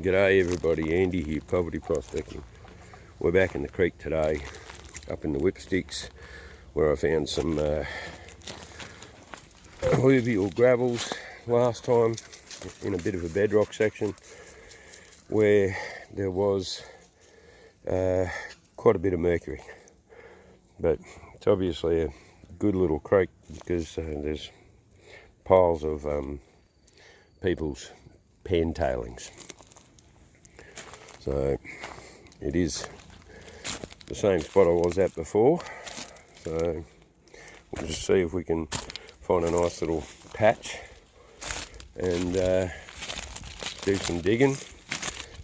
G'day everybody, Andy here, Poverty Prospecting. We're back in the creek today, up in the whipsticks, where I found some alluvial gravels last time in a bit of a bedrock section where there was quite a bit of mercury. But it's obviously a good little creek because there's piles of people's pen tailings. So it is the same spot I was at before, so we'll just see if we can find a nice little patch and do some digging,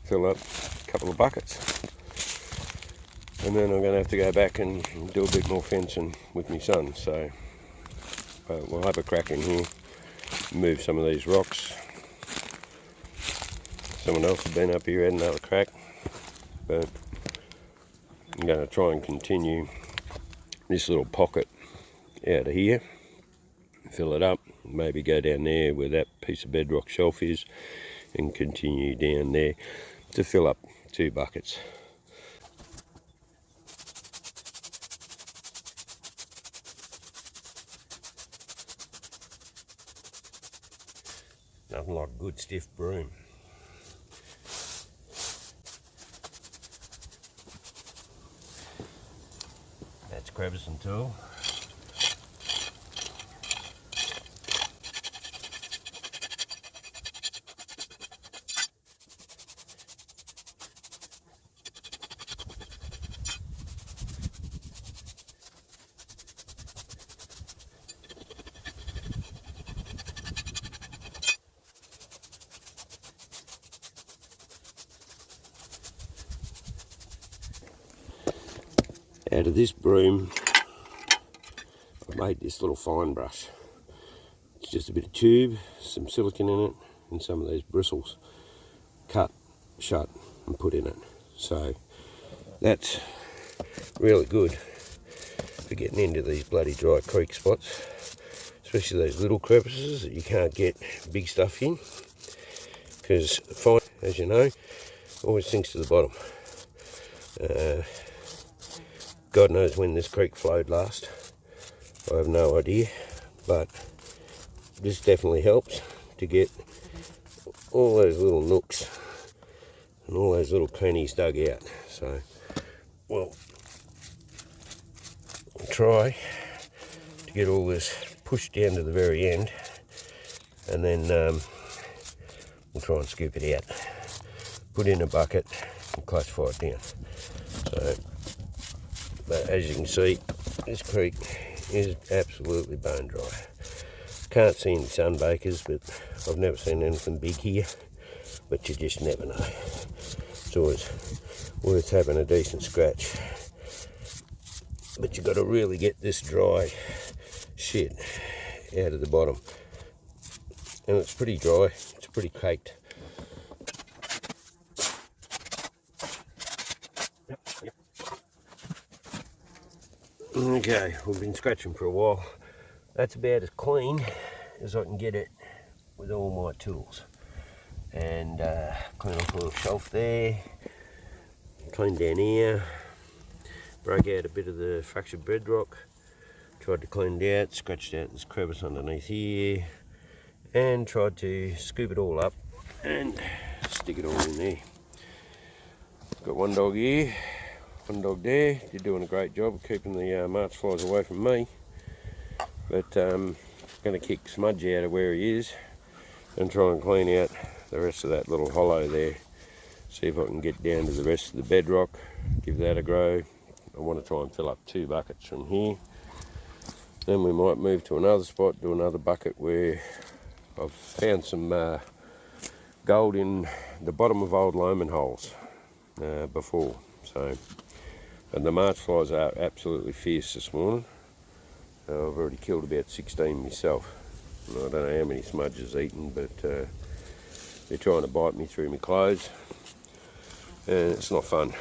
fill up a couple of buckets, and then I'm going to have to go back and do a bit more fencing with my son. So we'll have a crack in here, move some of these rocks. Someone else has been up here, had another crack, but I'm going to try and continue this little pocket out of here, fill it up, maybe go down there where that piece of bedrock shelf is and continue down there to fill up 2 buckets. Nothing like a good stiff broom. That's Crevicing tool. Out of this broom, I've made this little fine brush. It's just a bit of tube, some silicone in it, and some of these bristles cut, shut, and put in it. So that's really good for getting into these bloody dry creek spots, especially those little crevices that you can't get big stuff in, because fine, as you know, always sinks to the bottom. God knows when this creek flowed last. I have no idea, but this definitely helps to get all those little nooks and all those little crannies dug out. So we'll try to get all this pushed down to the very end, and then we'll try and scoop it out, put in a bucket and classify it down. So, but as you can see, this creek is absolutely bone dry. Can't see any sunbakers, but I've never seen anything big here, but you just never know. It's always worth having a decent scratch, but you've got to really get this dry shit out of the bottom, and it's pretty dry, it's pretty caked. Okay, we've been scratching for a while. That's about as clean as I can get it with all my tools. And clean off a little shelf there, clean down here, broke out a bit of the fractured bedrock, tried to clean it out, scratched out this crevice underneath here, and tried to scoop it all up and stick it all in there. Got one dog here, one dog there. You're doing a great job of keeping the march flies away from me, but going to kick Smudge out of where he is and try and clean out the rest of that little hollow there. See if I can get down to the rest of the bedrock, give that a go. I want to try and fill up 2 buckets from here. Then we might move to another spot, do another bucket where I've found some gold in the bottom of old loam holes before. So, and the march flies are absolutely fierce this morning. I've already killed about 16 myself. I don't know how many Smudges eaten, but they're trying to bite me through my clothes, and it's not fun.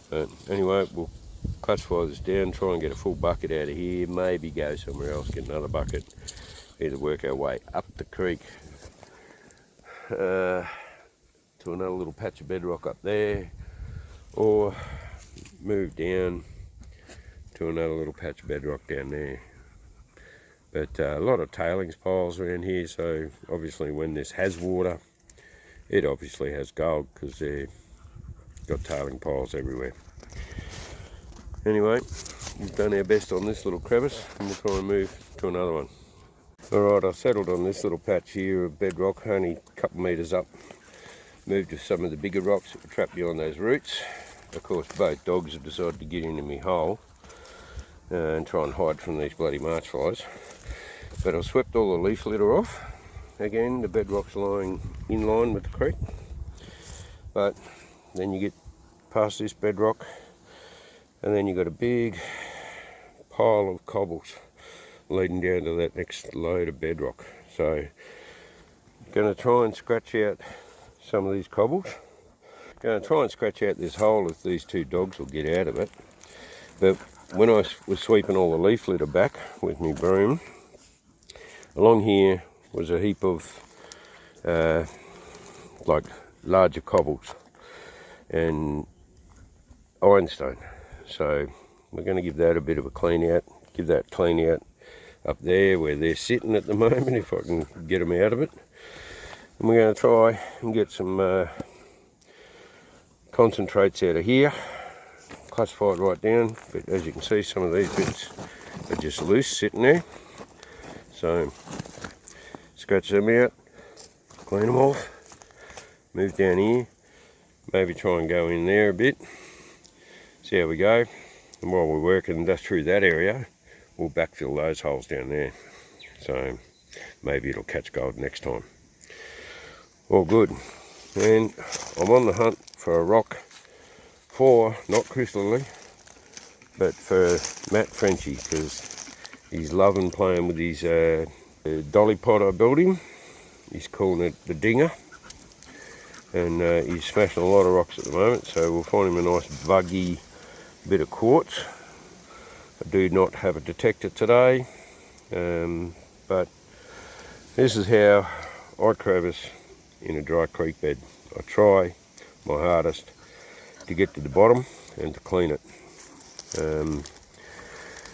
But anyway, we'll classify this down, try and get a full bucket out of here, maybe go somewhere else, get another bucket, either work our way up the creek to to another little patch of bedrock up there, or move down to another little patch of bedrock down there. But a lot of tailings piles around here, so obviously when this has water, it obviously has gold because they've got tailing piles everywhere. Anyway, we've done our best on this little crevice, and we'll try and move to another one. Alright, I've settled on this little patch here of bedrock, only a couple metres up. Moved to some of the bigger rocks that were trapped behind those roots. Of course, both dogs have decided to get into my hole and try and hide from these bloody march flies. But I've swept all the leaf litter off. Again, the bedrock's lying in line with the creek. But then you get past this bedrock, and then you've got a big pile of cobbles leading down to that next load of bedrock. So I'm going to try and scratch out some of these cobbles. Going to try and scratch out this hole if these two dogs will get out of it. But when I was sweeping all the leaf litter back with my broom, along here was a heap of like larger cobbles and ironstone. So we're going to give that a bit of a clean out, give that clean out up there where they're sitting at the moment, if I can get them out of it. And we're going to try and get some concentrates out of here, classify it right down. But as you can see, some of these bits are just loose sitting there. So scratch them out, clean them off, move down here, maybe try and go in there a bit, see how we go. And while we're working just through that area, we'll backfill those holes down there. So maybe it'll catch gold next time. All good. And I'm on the hunt for a rock for, not crystally, but for Matt Frenchy, because he's loving playing with his dolly pot I built him. He's calling it the Dinger. And he's smashing a lot of rocks at the moment, so we'll find him a nice buggy bit of quartz. I do not have a detector today, but this is how I crevice in a dry creek bed. I try my hardest to get to the bottom and to clean it.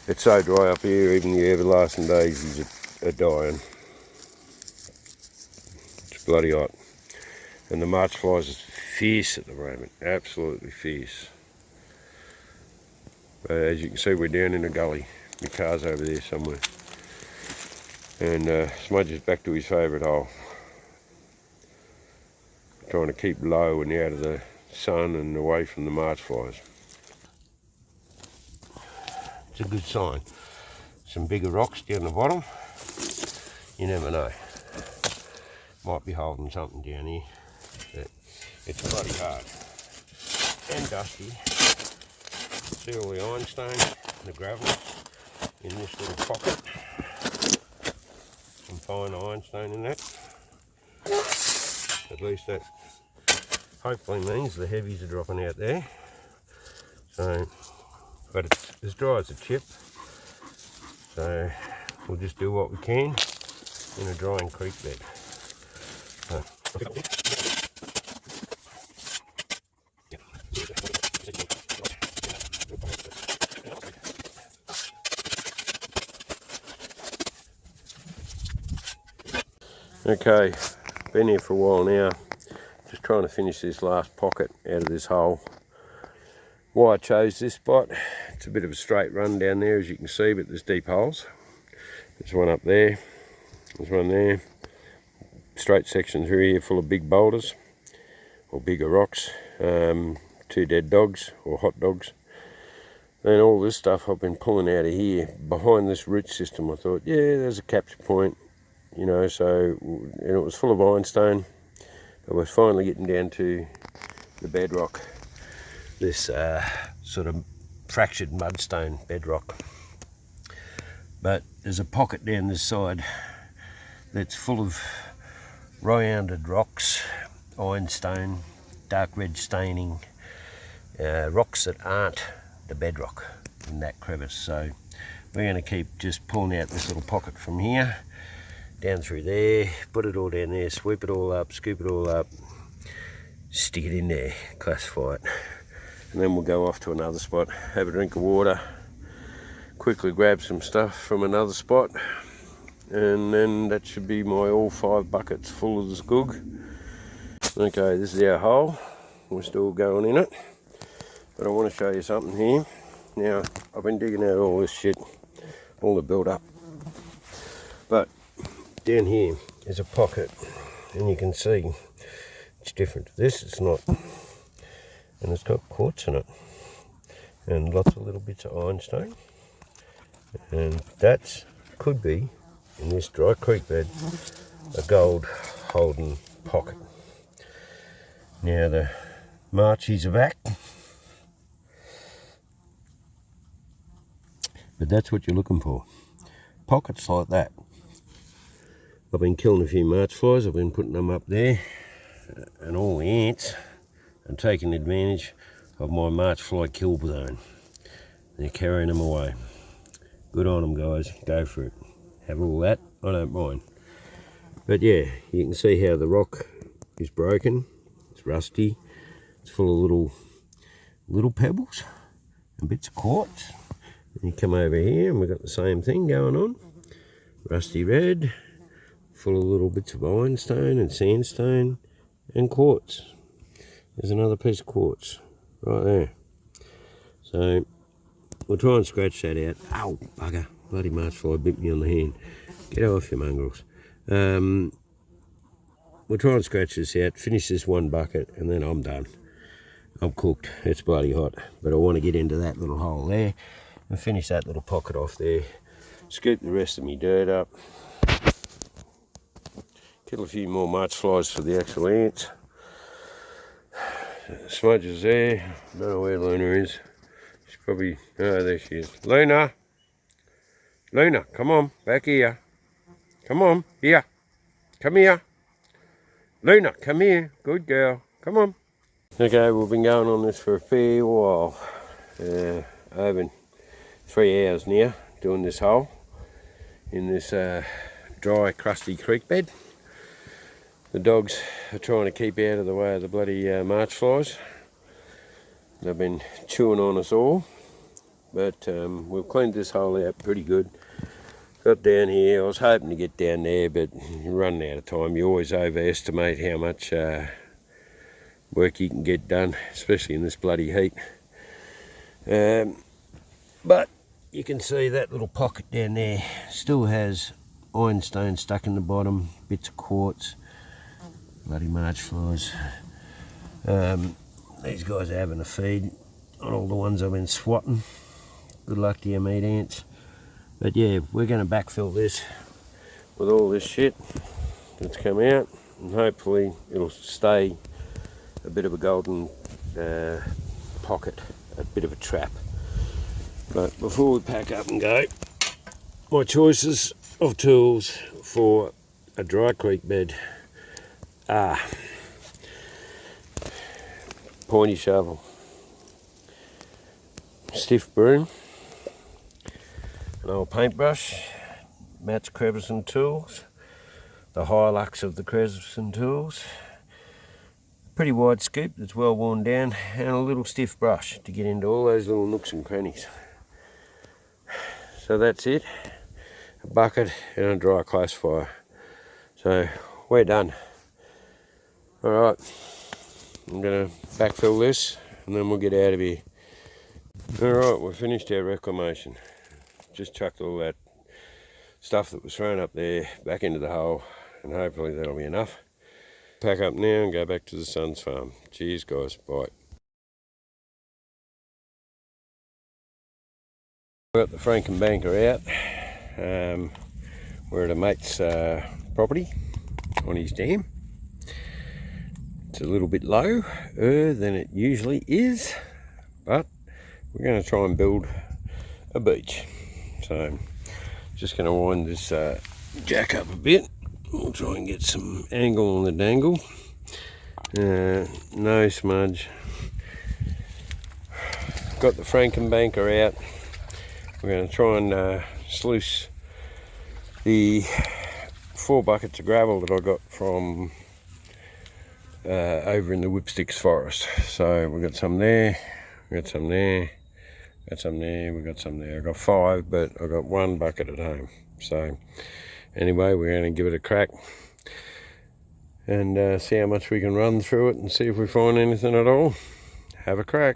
It's so dry up here, even the everlasting daisies are dying. It's bloody hot. And the march flies is fierce at the moment, absolutely fierce. But as you can see, we're down in a gully. My car's over there somewhere. And Smudge is back to his favourite hole. Trying to keep low and out of the sun and away from the march flies. It's a good sign. Some bigger rocks down the bottom. You never know. Might be holding something down here. But it's bloody hard. And dusty. See all the ironstone and the gravel in this little pocket. Some fine ironstone in that. At least that hopefully means the heavies are dropping out there. So, but it's as dry as a chip. So we'll just do what we can in a drying creek bed. So, okay, been here for a while now, just trying to finish this last pocket out of this hole. Why I chose this spot, it's a bit of a straight run down there as you can see, but there's deep holes. There's one up there, there's one there, straight sections here full of big boulders or bigger rocks, two dead dogs or hot dogs. And all this stuff I've been pulling out of here behind this root system. I thought, yeah, there's a capture point. You know, so, and it was full of ironstone. I was finally getting down to the bedrock, this sort of fractured mudstone bedrock. But there's a pocket down this side that's full of rounded rocks, ironstone, dark red staining, rocks that aren't the bedrock in that crevice. So we're going to keep just pulling out this little pocket from here, down through there, put it all down there, sweep it all up, scoop it all up, stick it in there, classify it, and then we'll go off to another spot, have a drink of water, quickly grab some stuff from another spot, and then that should be my all 5 buckets full of the skug. Okay, this is our hole. We're still going in it, but I want to show you something here. Now, I've been digging out all this shit, all the build up, but down here is a pocket, and you can see it's different to this. It's not, and it's got quartz in it, and lots of little bits of ironstone, and that could be, in this dry creek bed, a gold holding pocket. Now the marchies are back, but that's what you're looking for, pockets like that. I've been killing a few march flies, I've been putting them up there, and all the ants are taking advantage of my march fly kill zone. They're carrying them away. Good on them, guys, go for it. Have all that, I don't mind. But yeah, you can see how the rock is broken, it's rusty, it's full of little pebbles and bits of quartz. And you come over here and we've got the same thing going on, rusty red, full of little bits of ironstone and sandstone and quartz. There's another piece of quartz right there. So we'll try and scratch that out. Ow, bugger, bloody march fly bit me on the hand. Get off, you mongrels. We'll try and scratch this out, finish this 1 bucket, and then I'm done. I'm cooked, it's bloody hot, but I want to get into that little hole there and finish that little pocket off there, scoop the rest of me dirt up, kill a few more march flies for the actual ants. Smudges there, don't know where Luna is. She's probably, oh, there she is. Luna! Luna, come on, back here. Come on, here. Come here. Luna, come here. Good girl. Come on. Okay, we've been going on this for a fair while. Over 3 hours now, doing this hole in this dry, crusty creek bed. The dogs are trying to keep out of the way of the bloody march flies. They've been chewing on us all, but we've cleaned this hole out pretty good. Got down here, I was hoping to get down there, but you're running out of time. You always overestimate how much work you can get done, especially in this bloody heat. But you can see that little pocket down there still has ironstone stuck in the bottom, bits of quartz, bloody march flies. These guys are having a feed on all the ones I've been swatting. Good luck to you, meat ants. But yeah, we're going to backfill this with all this shit that's come out, and hopefully it'll stay a bit of a golden pocket, a bit of a trap. But before we pack up and go, my choices of tools for a dry creek bed are pointy shovel, stiff broom, an old paintbrush, Matt's Crevicing tools, the Hilux of the Crevicing tools, pretty wide scoop that's well worn down, and a little stiff brush to get into all those little nooks and crannies. So that's it, a bucket and a dry classifier. So we're done. Alright, I'm going to backfill this and then we'll get out of here. Alright, we've finished our reclamation. Just chucked all that stuff that was thrown up there back into the hole, and hopefully that'll be enough. Pack up now and go back to the son's farm. Cheers guys, bye. We've got the Frankenbanker out. We're at a mate's property on his dam. It's a little bit lower than it usually is, but we're going to try and build a beach. So just going to wind this jack up a bit. We'll try and get some angle on the dangle. No smudge. Got the Frankenbanker out. We're going to try and sluice the 4 buckets of gravel that I got from over in the whipsticks forest. So we've got some there, we've got some there, got some there, we've got some there. I've got 5, but I've got 1 bucket at home. So anyway, we're going to give it a crack and see how much we can run through it and see if we find anything at all. Have a crack.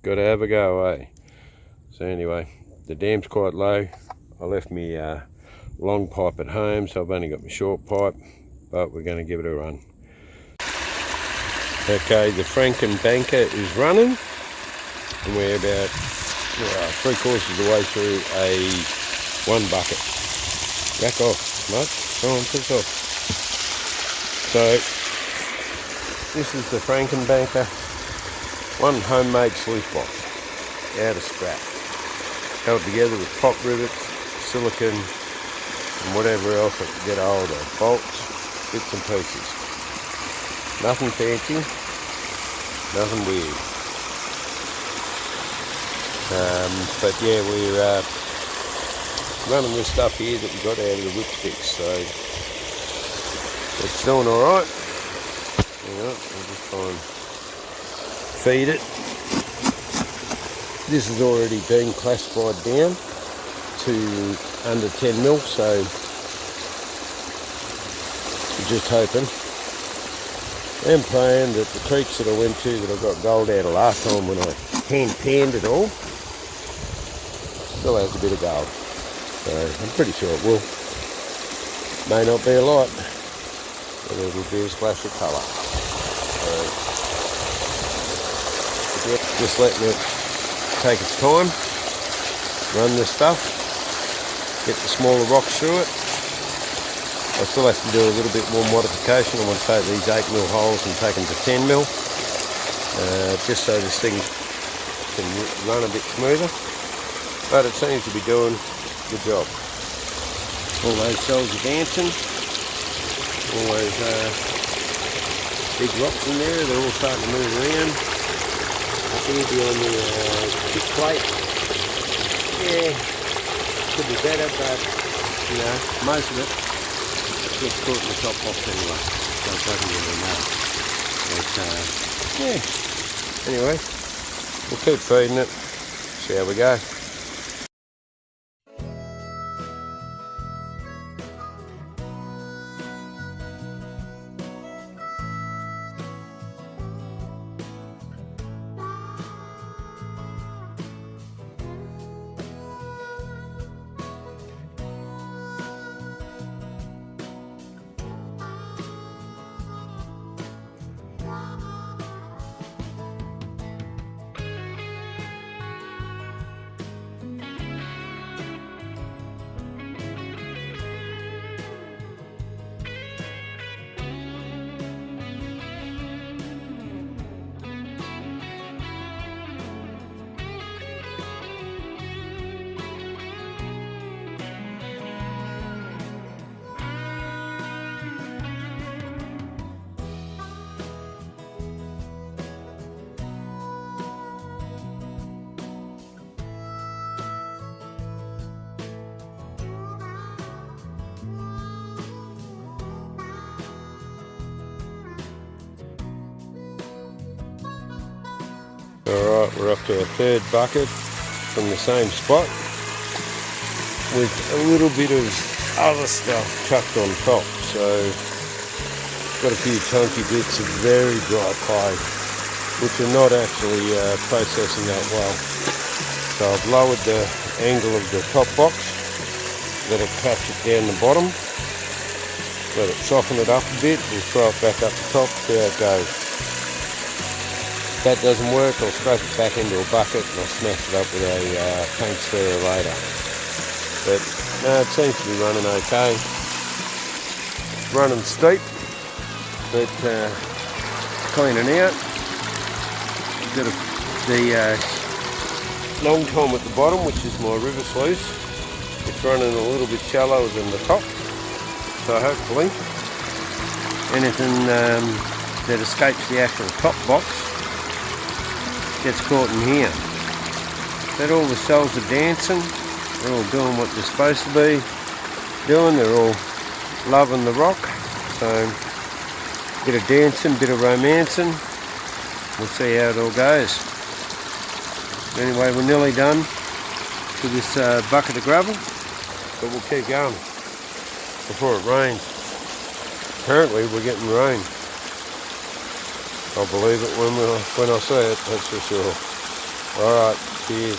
Got to have a go, eh? So anyway, the dam's quite low. I left me long pipe at home, so I've only got my short pipe, but we're going to give it a run. Okay, the Frankenbanker is running, and we're about 3/4 of the way through a 1 bucket. Back off, mate. Come on, piss off. So, this is the Frankenbanker, 1 homemade sluice box, out of scrap. Held together with pop rivets, silicone, and whatever else I could get hold of. Bolts, bits and pieces. Nothing fancy, nothing weird. But yeah, we're running this stuff here that we got out of the whipsticks, so it's doing alright. We'll just try and feed it. This has already been classified down to under 10 mil, so we're just hoping and praying that the creeks that I went to that I got gold out of last time when I hand panned it all still has a bit of gold. So I'm pretty sure it will. May not be a lot, but it will be a splash of colour. So just letting it take its time, run this stuff, get the smaller rocks through it. I still have to do a little bit more modification. I want to take these 8 mil holes and take them to 10 mil, just so this thing can run a bit smoother. But it seems to be doing the job. All those cells are dancing. All those big rocks in there, they're all starting to move around. I think it'll be on the kick plate. Yeah, could be better, but you know, most of it gets caught in the top box anyway, so it doesn't really matter. But yeah, anyway, we'll keep feeding it, see how we go. Alright, we're up to a 3rd bucket from the same spot with a little bit of other stuff chucked on top. So got a few chunky bits of very dry clay which are not actually processing that well. So I've lowered the angle of the top box, let it catch it down the bottom, let it soften it up a bit, we'll throw it back up the top, see how it goes. If that doesn't work, I'll scrape it back into a bucket and I'll smash it up with a paint stirrer later. But no, it seems to be running okay. It's running steep, but cleaning out. Got the long tom at the bottom, which is my river sluice. It's running a little bit shallower than the top, so hopefully anything that escapes the actual top box gets caught in here. But all the cells are dancing, they're all doing what they're supposed to be doing, they're all loving the rock, so Bit of dancing, bit of romancing. We'll see how it all goes. Anyway, we're nearly done to this bucket of gravel, but we'll keep going before it rains. Apparently we're getting rain. I'll believe it when I see it, that's for sure. Alright, cheers.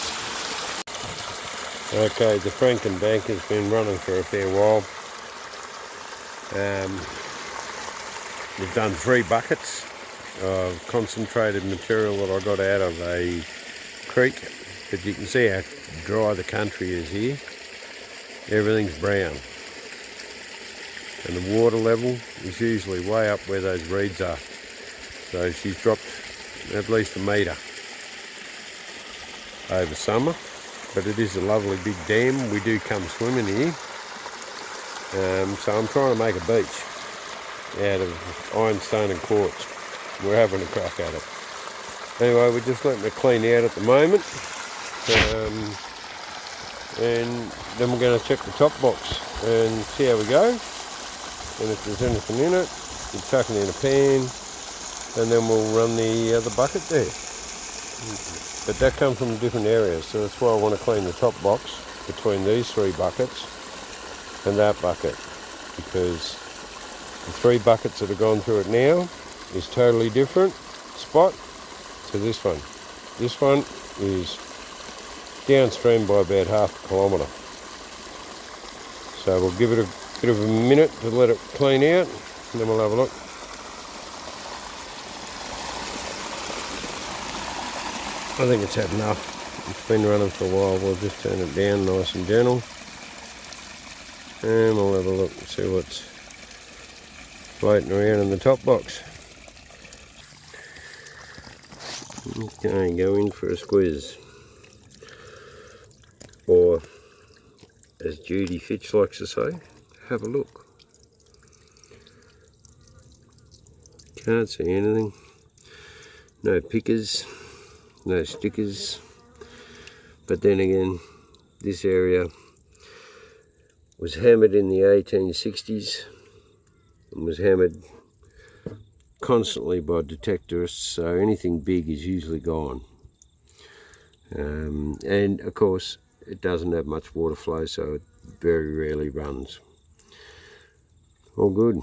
Okay, the Franken bank has been running for a fair while. We've done 3 buckets of concentrated material that I got out of a creek, but you can see how dry the country is here. Everything's brown, and the water level is usually way up where those reeds are, so she's dropped at least a metre over summer. But it is a lovely big dam. We do come swimming here, so I'm trying to make a beach out of ironstone and quartz. We're having a crack at it. Anyway, we're just letting it clean out at the moment, and then we're going to check the top box and see how we go, and if there's anything in it, we'll chuck it in a pan, and then we'll run the other bucket there. But that comes from different areas, so that's why I want to clean the top box between these 3 buckets and that bucket, because the 3 buckets that have gone through it now is totally different spot to this one. This one is downstream by about half a kilometre. So we'll give it a bit of a minute to let it clean out, and then we'll have a look. I think it's had enough. It's been running for a while. We'll just turn it down nice and gentle, and we'll have a look and see what's floating around in the top box. Okay, go in for a squeeze, or as Judy Fitch likes to say, have a look. Can't see anything. No pickers, no stickers. But then again, this area was hammered in the 1860s and was hammered constantly by detectorists, so anything big is usually gone. And of course, it doesn't have much water flow, so it very rarely runs. All good.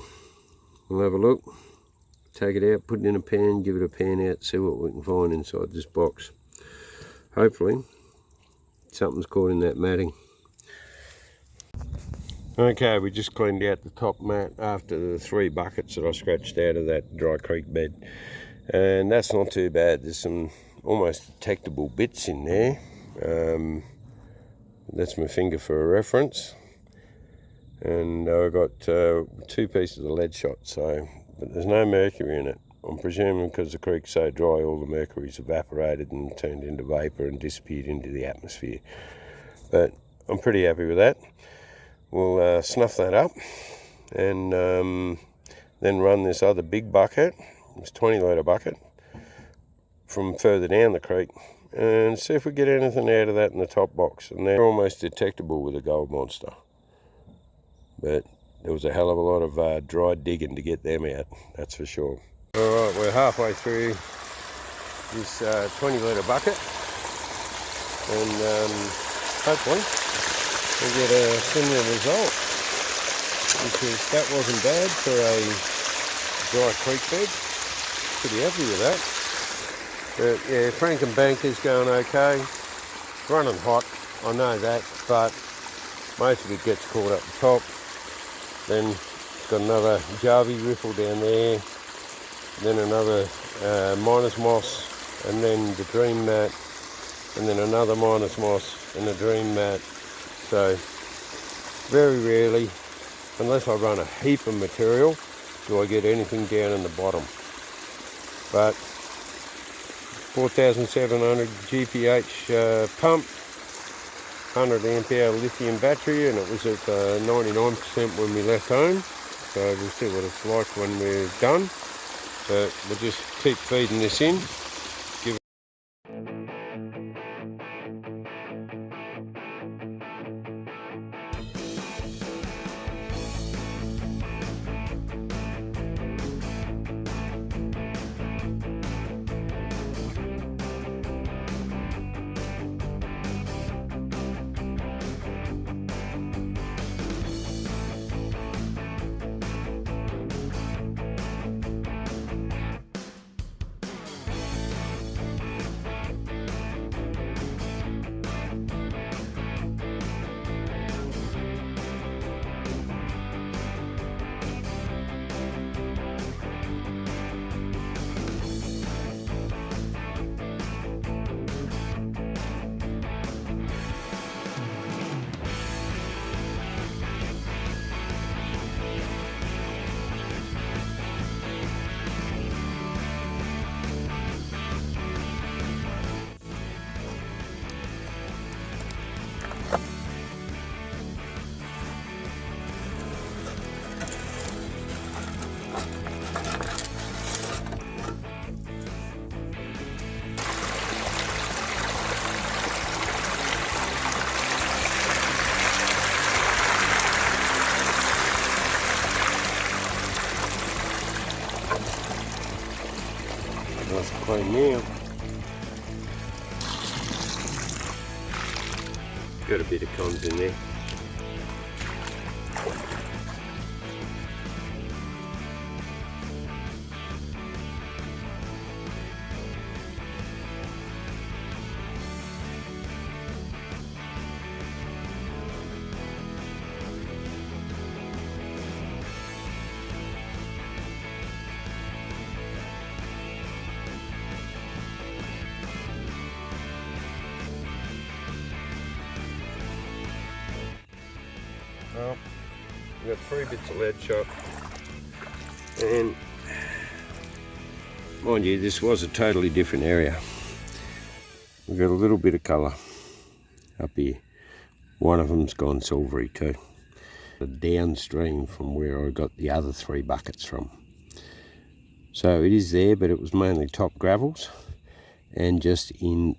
We'll have a look, take it out, put it in a pan, give it a pan out, see what we can find inside this box. Hopefully something's caught in that matting. Okay, we just cleaned out the top mat after the 3 buckets that I scratched out of that dry creek bed, and that's not too bad. There's some almost detectable bits in there. That's my finger for a reference, and I've got 2 pieces of lead shot, so, but there's no mercury in it. I'm presuming because the creek's so dry, all the mercury's evaporated and turned into vapour and disappeared into the atmosphere. But I'm pretty happy with that. We'll snuff that up, and then run this other big bucket, this 20-litre bucket, from further down the creek, and see if we get anything out of that in the top box. And they're almost detectable with a gold monster, but there was a hell of a lot of dry digging to get them out, that's for sure. Alright, we're halfway through this 20-litre bucket, and hopefully we'll get a similar result, because that wasn't bad for a dry creek bed. Pretty happy with that. But yeah, Franken Bank is going okay. It's running hot, I know that, but most of it gets caught up the top. Then it's got another Jarvie riffle down there, then another minus moss, and then the dream mat, and then another minus moss and a dream mat. So very rarely, unless I run a heap of material, do I get anything down in the bottom. But 4,700 GPH pump, 100 amp hour lithium battery, and it was at 99% when we left home. So we'll see what it's like when we're done. But we'll just keep feeding this in. nice and clean now. Got a bit of cons in there. Well, we've got 3 bits of lead shot, and mind you, this was a totally different area. We've got a little bit of colour up here. One of them's gone silvery too. Downstream from where I got the other 3 buckets from. So it is there, but it was mainly top gravels and just in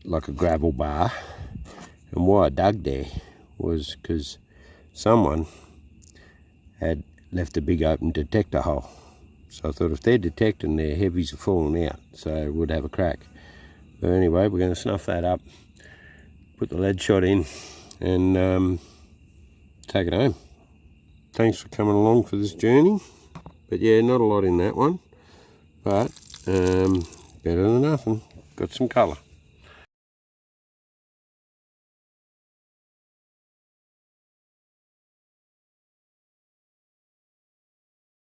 like a gravel bar. And why I dug there was because someone had left a big open detector hole. So I thought if they're detecting, their heavies are falling out, so it would have a crack. But anyway, we're going to snuff that up, put the lead shot in, and take it home. Thanks for coming along for this journey. But yeah, not a lot in that one, but better than nothing. Got some colour.